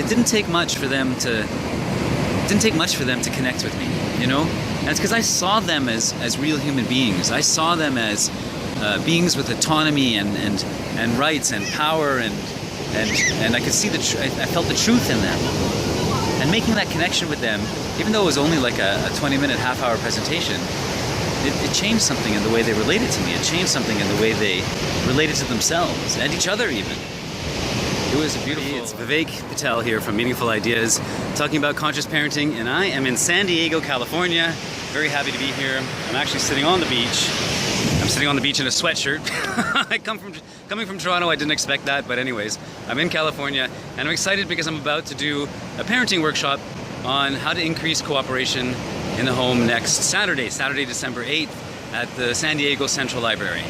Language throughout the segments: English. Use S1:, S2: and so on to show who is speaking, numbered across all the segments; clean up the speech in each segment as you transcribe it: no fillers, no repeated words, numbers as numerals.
S1: it didn't take much for them to connect with me, you know? And it's because I saw them as real human beings. I saw them as beings with autonomy and rights and power, and I could see I felt the truth in them. And making that connection with them, even though it was only like a 20-minute, half-hour presentation, it changed something in the way they related to me. It changed something in the way they related to themselves and each other even. It was a beautiful... It's Vivek Patel here from Meaningful Ideas, talking about conscious parenting, and I am in San Diego, California. Very happy to be here. I'm actually sitting on the beach. I'm sitting on the beach in a sweatshirt. Coming from Toronto, I didn't expect that, but anyways, I'm in California, and I'm excited because I'm about to do a parenting workshop on how to increase cooperation in the home next Saturday, December 8th, at the San Diego Central Library.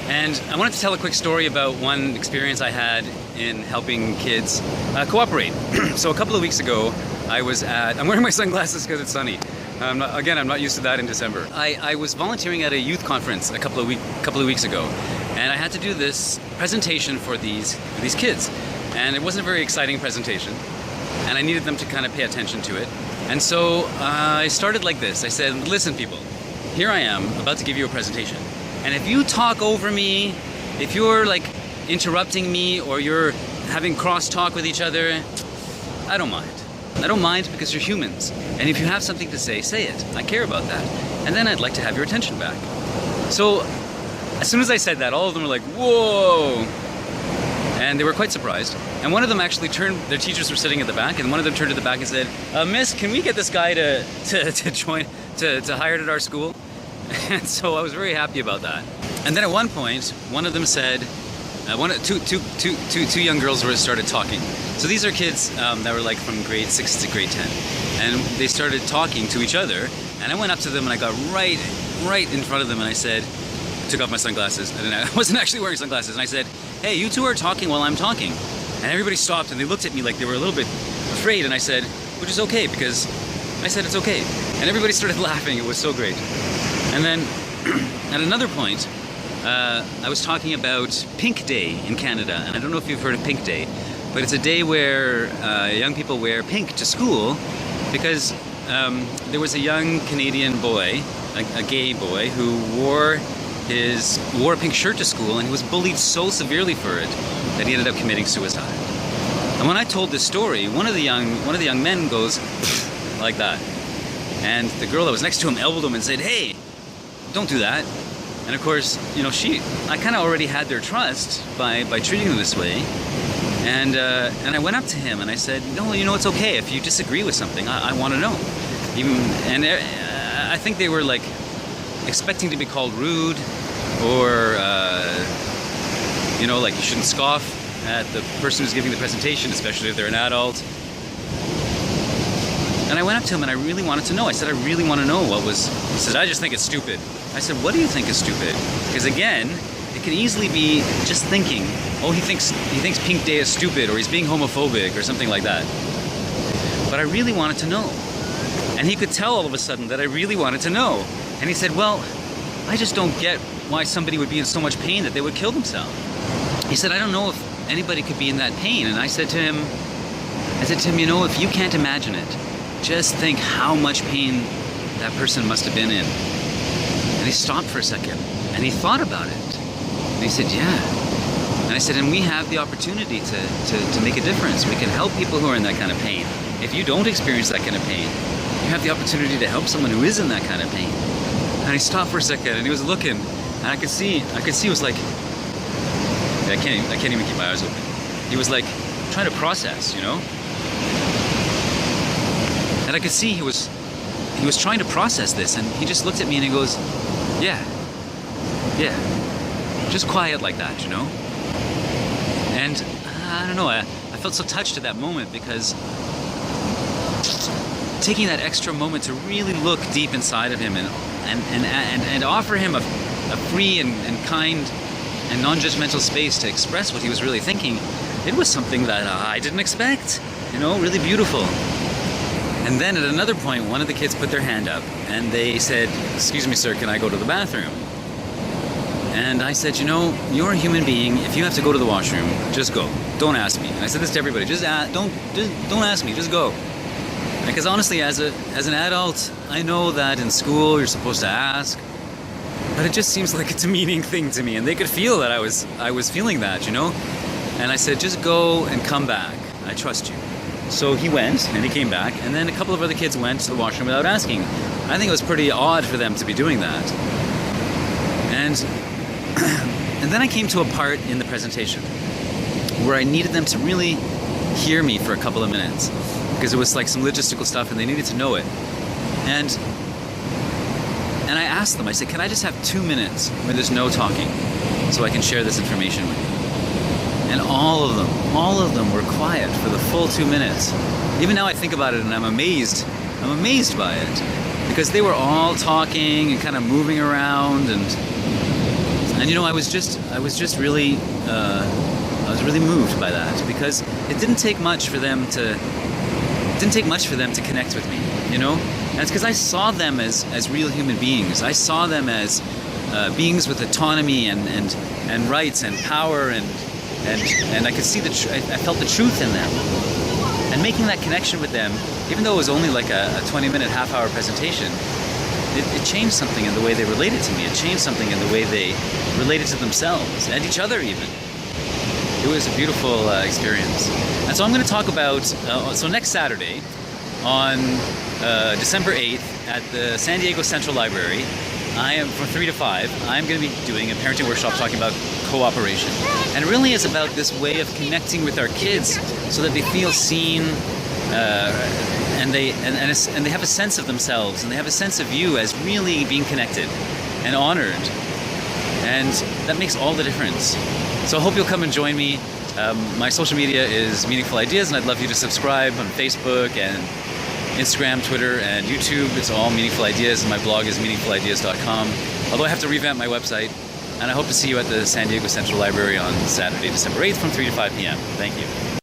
S1: And I wanted to tell a quick story about one experience I had in helping kids cooperate. So a couple of weeks ago, I'm wearing my sunglasses because it's sunny. I'm not used to that in December. I was volunteering at a youth conference a couple of weeks ago, and I had to do this presentation for these kids. And it wasn't a very exciting presentation, and I needed them to kind of pay attention to it. And so I started like this. I said, listen people, here I am about to give you a presentation. And if you talk over me, if you're like interrupting me or you're having cross-talk with each other, I don't mind. I don't mind because you're humans. And if you have something to say, say it. I care about that. And then I'd like to have your attention back. So as soon as I said that, all of them were like, whoa. And they were quite surprised. And one of them actually turned, their teachers were sitting at the back, and one of them turned to the back and said, Miss, can we get this guy to hire it at our school? And so I was very happy about that. And then at one point, one of them said, two young girls started talking. So these are kids that were like from grade 6 to grade 10. And they started talking to each other. And I went up to them and I got right in front of them and I said, took off my sunglasses. And I wasn't actually wearing sunglasses. And I said, hey, you two are talking while I'm talking. And everybody stopped and they looked at me like they were a little bit afraid. And I said, which is okay, because I said it's okay. And everybody started laughing. It was so great. And then at another point, I was talking about Pink Day in Canada. And I don't know if you've heard of Pink Day, but it's a day where young people wear pink to school because there was a young Canadian boy, a gay boy, who wore a pink shirt to school, and he was bullied so severely for it that he ended up committing suicide. And when I told this story, one of the young men goes like that. And the girl that was next to him elbowed him and said, hey, don't do that. And of course, you know, I kind of already had their trust by treating them this way. And I went up to him and I said, no, you know, it's okay if you disagree with something. I want to know. I think they were like expecting to be called rude, or you know, like you shouldn't scoff at the person who's giving the presentation, especially if they're an adult. And I went up to him and I really wanted to know. I said, I really want to know what was... He said, I just think it's stupid. I said, what do you think is stupid? Because again, it can easily be just thinking, oh, he thinks Pink Day is stupid, or he's being homophobic, or something like that. But I really wanted to know. And he could tell all of a sudden that I really wanted to know. And he said, well, I just don't get why somebody would be in so much pain that they would kill themselves. He said, I don't know if anybody could be in that pain. And I said to him, you know, if you can't imagine it, just think how much pain that person must have been in. And he stopped for a second, and he thought about it. And he said, yeah. And I said, and we have the opportunity to make a difference. We can help people who are in that kind of pain. If you don't experience that kind of pain, you have the opportunity to help someone who is in that kind of pain. And he stopped for a second, and he was looking, and I could see it was like, I can't even keep my eyes open. He was like trying to process, you know? And I could see he was trying to process this, and he just looked at me and he goes, yeah, just quiet like that, you know? And I don't know, I felt so touched at that moment, because taking that extra moment to really look deep inside of him and offer him a free and kind and non-judgmental space to express what he was really thinking, it was something that I didn't expect, you know, really beautiful. And then at another point, one of the kids put their hand up and they said, excuse me, sir, can I go to the bathroom? And I said, you're a human being. If you have to go to the washroom, just go. Don't ask me. And I said this to everybody. Don't ask me. Just go. Because honestly, as an adult, I know that in school you're supposed to ask, but it just seems like it's a meaning thing to me, and they could feel that I was feeling that, And I said, just go and come back. I trust you. So he went, and he came back, and then a couple of other kids went to the washroom without asking. I think it was pretty odd for them to be doing that. And then I came to a part in the presentation where I needed them to really hear me for a couple of minutes, because it was like some logistical stuff and they needed to know it. And I asked them, I said, can I just have 2 minutes where there's no talking so I can share this information with you? And all of them were quiet for the full 2 minutes. Even now I think about it and I'm amazed by it, because they were all talking and kind of moving around, and I was just really moved by that, because it didn't take much for them to connect with me, And it's because I saw them as real human beings. I saw them as beings with autonomy and rights and power, and I could see I felt the truth in them. And making that connection with them, even though it was only like a 20-minute, half-hour presentation, it changed something in the way they related to me. It changed something in the way they related to themselves and each other even. It was a beautiful experience. And so I'm going to talk about, so next Saturday, on December 8th at the San Diego Central Library, I am, from 3 to 5, I'm going to be doing a parenting workshop talking about cooperation. And it really is about this way of connecting with our kids so that they feel seen, and they have a sense of themselves, and they have a sense of you as really being connected and honored. And that makes all the difference. So I hope you'll come and join me. My social media is Meaningful Ideas, and I'd love you to subscribe on Facebook and Instagram, Twitter, and YouTube. It's all Meaningful Ideas, and my blog is meaningfulideas.com. Although I have to revamp my website, and I hope to see you at the San Diego Central Library on Saturday, December 8th from 3 to 5 p.m. Thank you.